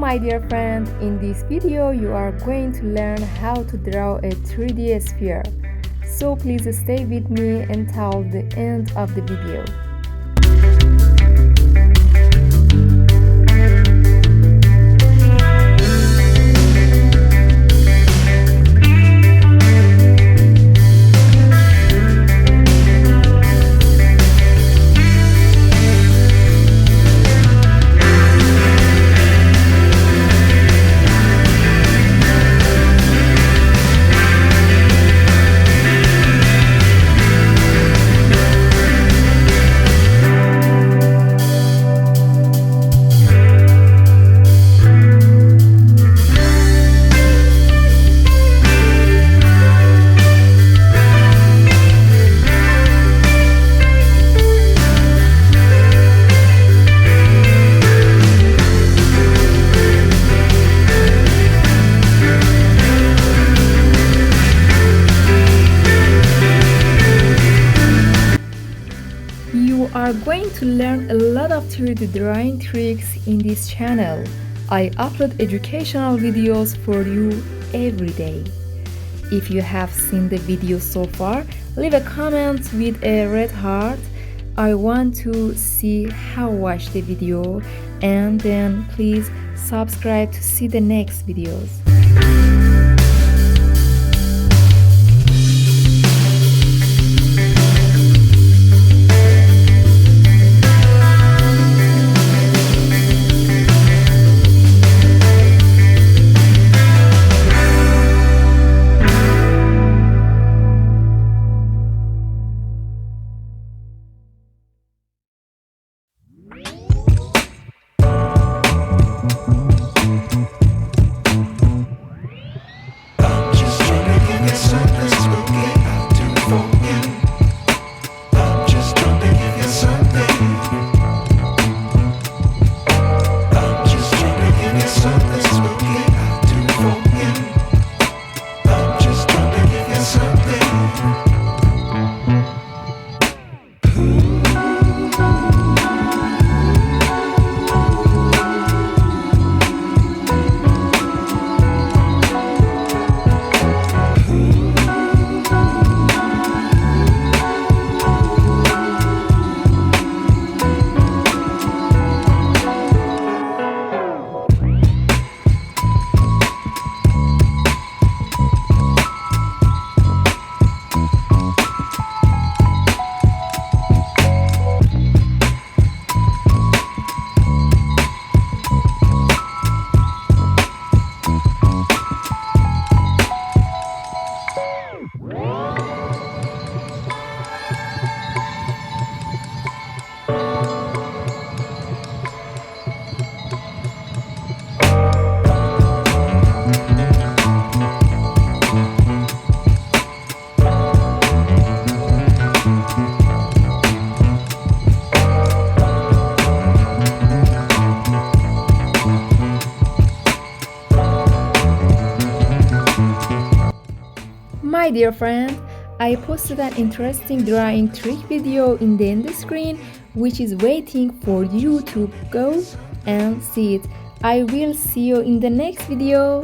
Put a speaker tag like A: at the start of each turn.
A: my dear friend, in this video you are going to learn how to draw a 3D sphere. So please stay with me until the end of the video. You are going to learn a lot of 3D drawing tricks in this channel. I upload educational videos for you every day. If you have seen the video so far, leave a comment with a red heart. I want to see how watch the video, and then please subscribe to see the next videos. My dear friend, I posted an interesting drawing trick video in the end screen, which is waiting for you to go and see it. I will see you in the next video.